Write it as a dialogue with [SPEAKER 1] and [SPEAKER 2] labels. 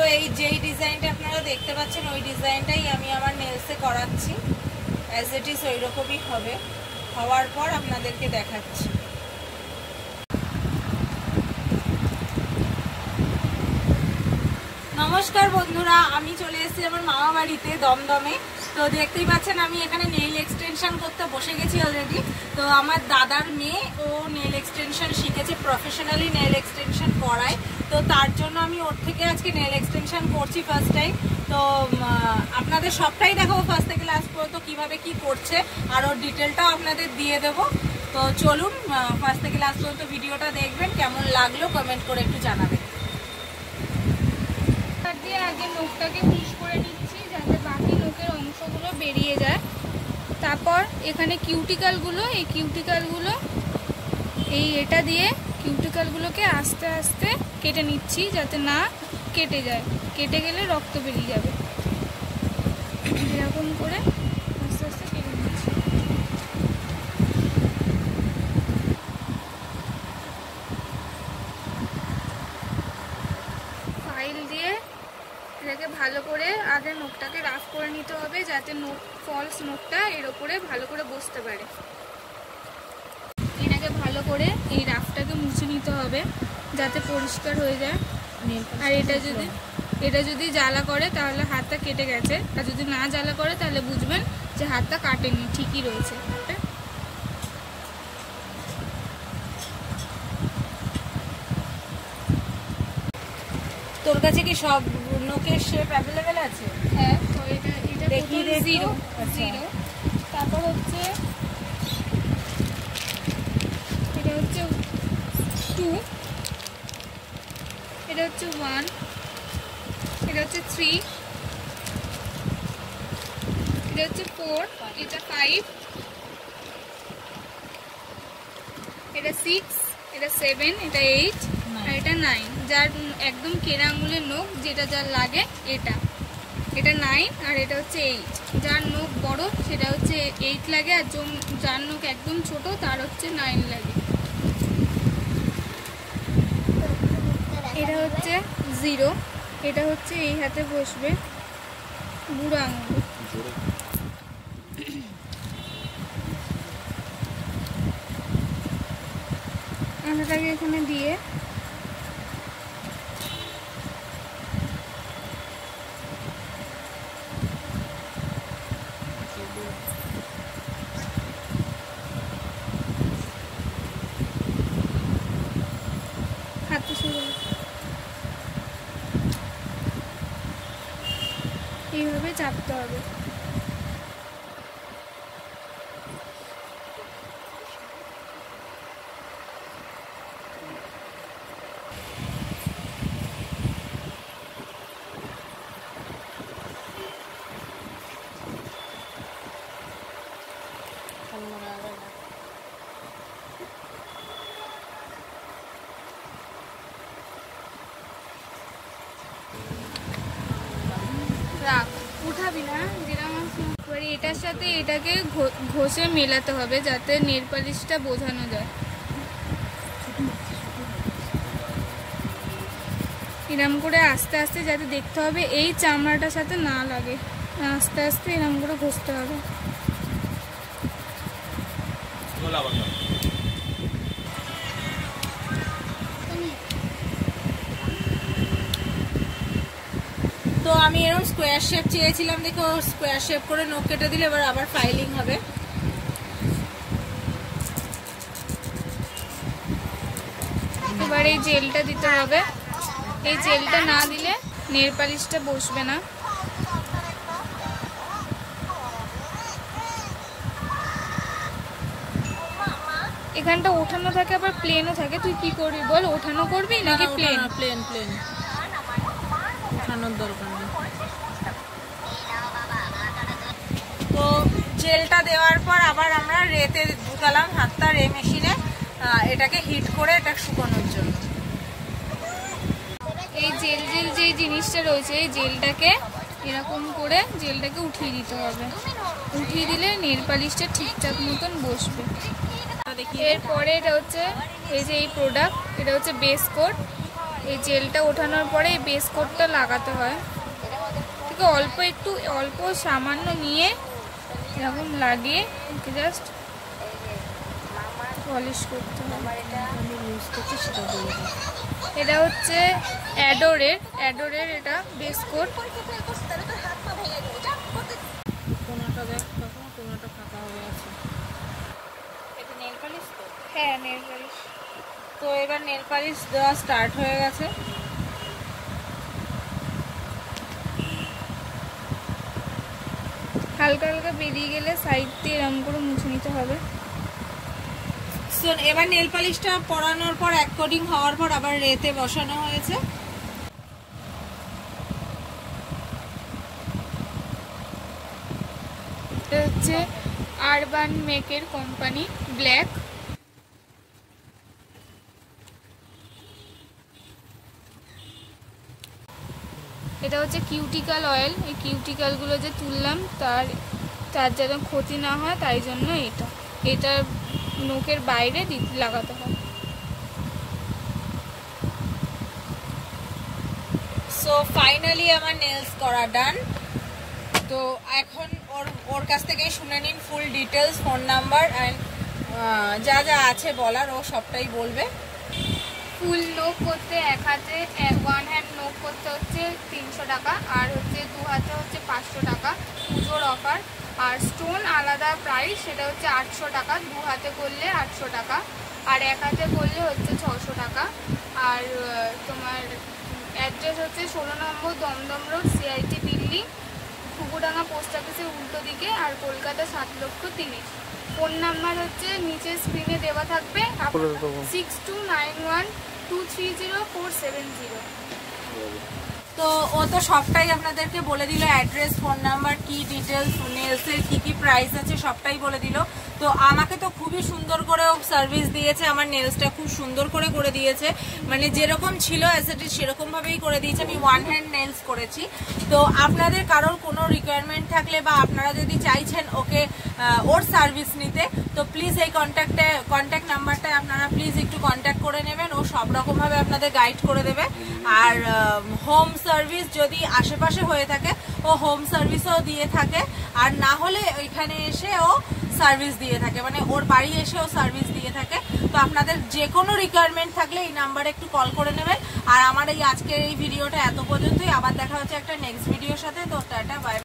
[SPEAKER 1] তো এই যেই ডিজাইনটা আপনারা দেখতে পাচ্ছেন ওই ডিজাইনটাই আমি আমার নেলসে করাচ্ছি। অ্যাজ ইট ইজ ওই রকমই হবে, হওয়ার পর আপনাদেরকে দেখাচ্ছি। নমস্কার বন্ধুরা, আমি চলে এসেছি আমার মামা বাড়িতে দমদমে। তো দেখতেই পাচ্ছেন আমি এখানে নেইল এক্সটেনশন করতে বসে গেছি অলরেডি। তো আমার দাদার মেয়ে ও নেইল এক্সটেনশন শিখেছে, প্রফেশনালি নেইল এক্সটেনশন করায়। তো তার জন্য আমি ওর থেকে আজকে নেইল এক্সটেনশন করছি ফার্স্ট টাইম। তো আপনাদের সবটাই দেখাবো ফার্স্ট থেকে লাস্ট পর্যন্ত কীভাবে কি করছে, আর ওর ডিটেলটাও আপনাদের দিয়ে দেবো। তো চলুন ফার্স্ট থেকে লাস্ট পর্যন্ত ভিডিওটা দেখবেন, কেমন লাগলো কমেন্ট করে একটু জানাবেন।
[SPEAKER 2] আগে নখটাকে পুশ করে নিচ্ছি যাতে বাকি নখের অংশগুলো বেরিয়ে যায়। তারপর এখানে কিউটিক্যালগুলো, এই কিউটিক্যালগুলো এটা দিয়ে কিউটিক্যালগুলোকে আস্তে আস্তে কেটে নিচ্ছি যাতে না কেটে যায়, কেটে গেলে রক্ত বেরিয়ে যাবে। এরকম করে আস্তে আস্তে কেটে নিচ্ছি। ফাইল দিয়ে এটাকে ভালো করে আগে নখটাকে রাফ করে নিতে হবে যাতে ফলস নখটা এর ওপরে ভালো করে বসতে পারে। এটাকে ভালো করে এই রাফটাকে মুছে নিতে হবে যাতে পরিষ্কার হয়ে যায়। আর এটা যদি জ্বালা করে তাহলে হাতটা কেটে গেছে, আর যদি না জ্বালা করে তাহলে বুঝবেন যে হাতটা কাটেনি, ঠিকই রয়েছে।
[SPEAKER 1] তোর কাছে কি সব নখের শেপ অ্যাভেলেবেল আছে?
[SPEAKER 2] হ্যাঁ, তো এটা
[SPEAKER 1] দেখিয়ে দে।
[SPEAKER 2] জিরো, তারপর হচ্ছে এটা হচ্ছে 2, এটা হচ্ছে 1, এটা হচ্ছে 3, এটা হচ্ছে 4, এটা 5, এটা 6, এটা 7, এটা 8, আর এটা 9। যার একদম কেরা আঙুলের নখ যেটা যার লাগে এটা 9, আর এটা হচ্ছে 8। যার নখ বড় সেটা হচ্ছে 8 লাগে, আর যার নখ একদম ছোট তার হচ্ছে 9 লাগে। এটা হচ্ছে 0, এটা হচ্ছে এই হাতে বসবে বুড়ো আঙুল। আঙুলটাকে এখানে দিয়ে হাতে শুরু এইভাবে চাপতে হবে। উঠাবি না, যেরকম এটার সাথে এটাকে ঘষে মেলাতে হবে যাতে নেল পালিশটা বোঝানো যায়। এরম করে আস্তে আস্তে যাতে দেখতে হবে এই চামড়াটার সাথে না লাগে, আস্তে আস্তে এরম করে ঘষতে হবে।
[SPEAKER 1] তো আমি এরকম স্কোয়ার শেপ চেয়েছিলাম, দেখো স্কোয়ার শেপ করে নখ কেটে দিলে এবার আবার ফাইলিং হবে।
[SPEAKER 2] এবার এই জেলটা দিতে হবে, এই জেলটা না দিলে নেল পালিশটা বসবে না। এখানটা ওঠানো থাকে আবার প্লেনও থাকে, তুই কি করবি বল? ওঠানো করবি নাকি প্লেন?
[SPEAKER 1] প্লেন প্লেন, ওঠানোর দরকার নেই। তো জেলটা দেওয়ার পর আবার আমরা রেতে ঢুকালাম হাতটা, রে মেশিনে এটাকে হিট করে এটা শুকানোর জন্য।
[SPEAKER 2] এই জেল যে জিনিসটা রয়েছে এই জেলটাকে এরকম করে জেলটাকে উঠিয়ে দিতে হবে, উঠিয়ে দিলে নেল পালিশটা ঠিকঠাক মতন বসবে। এরপরে এটা হচ্ছে এই যে এই প্রোডাক্ট, এটা হচ্ছে বেস কোট। এই জেলটা ওঠানোর পরে এই বেস কোটটা লাগাতে হয়। ঠিক অল্প সামান্য নিয়ে এরকম লাগিয়ে জাস্ট পলিশ করতে হবে। এটা হচ্ছে অ্যাডোরের এটা বেস কোট।
[SPEAKER 1] কোনটা দেখ তখন কোনটা ফাঁকা হয়ে আছে। এটা নেল পালিশ তো?
[SPEAKER 2] হ্যাঁ, নেল পালিশ।
[SPEAKER 1] তো এবার নেল পালিশ দেওয়া স্টার্ট হয়ে গেছে।
[SPEAKER 2] হালকা হালকা বেরিয়ে গেলে সাইড দিয়ে এরকম করে মুছে নিতে হবে।
[SPEAKER 1] এবার নেল পালিশটা পরানোর পর এক কোটিং হওয়ার পর আবার রেতে বসানো হয়েছে।
[SPEAKER 2] এটা হচ্ছে আরবান মেকের কোম্পানি ব্ল্যাক। এটা হচ্ছে কিউটিক্যাল অয়েল। এই কিউটিক্যালগুলো যে তুললাম তার যেন ক্ষতি না হয় তাই জন্য এটা নখের বাইরে লাগাতে হয়।
[SPEAKER 1] সো ফাইনালি আমার নেলস করা ডান। তো এখন ওর কাছ থেকে শুনে নিন full details, phone number and যা যা আছে বলার ও সবটাই বলবে।
[SPEAKER 2] ফুল নোক করতে এক হাতে 1 হ্যান্ড নোক করতে হচ্ছে 300 টাকা, আর হচ্ছে 2 হাতে হচ্ছে 500 টাকা পুজোর অফার। আর স্টোন আলাদা প্রাইস, সেটা হচ্ছে 800 টাকা, 2 হাতে করলে 800 টাকা, আর 1 হাতে করলে হচ্ছে 600 টাকা। আর তোমার অ্যাড্রেস হচ্ছে 16 নম্বর Dumdum road, CIT building, Kukurdanga post অফিসের উল্টো দিকে, আর কলকাতা 7,30,000। ফোন নাম্বার হচ্ছে নিচে স্ক্রিনে দেওয়া থাকবে, 6291230470।
[SPEAKER 1] তো ও তো সবটাই আপনাদেরকে বলে দিল, অ্যাড্রেস, ফোন নাম্বার, কি ডিটেলস, নেলসের কি প্রাইস আছে সবটাই বলে দিল। তো আমাকে তো খুবই সুন্দর করে সার্ভিস দিয়েছে, আমার নেলসটা খুব সুন্দর করে দিয়েছে, মানে যেরকম ছিল অ্যাজ ইট ইজ সেরকম ভাবেই করে দিয়েছে। আমি 1 হ্যান্ড নেলস করেছি। তো আপনাদের কারোর কোনো রিকোয়ারমেন্ট থাকলে বা আপনারা যদি চাইছেন ওকে ওর সার্ভিস নিতে, তো প্লিজ এই কন্ট্যাক্ট নাম্বারটায় আপনারা প্লিজ একটু কন্ট্যাক্ট করে নেবেন। ও সব রকমভাবে আপনাদের গাইড করে দেবে। আর হোম সার্ভিস যদি আশেপাশে হয়ে থাকে ও হোম সার্ভিসও দিয়ে থাকে, আর না হলে ওইখানে এসে ও সার্ভিস দিয়ে থাকে, মানে ওর বাড়ি এসেও সার্ভিস দিয়ে থাকে। তো আপনাদের যে কোনো রিকোয়ারমেন্ট থাকলে এই নাম্বারে একটু কল করে নেবেন। আর আমার এই আজকের এই ভিডিওটা এত পর্যন্তই। আবার দেখা হচ্ছে একটা নেক্সট ভিডিওর সাথে। তো টাটা, বাই।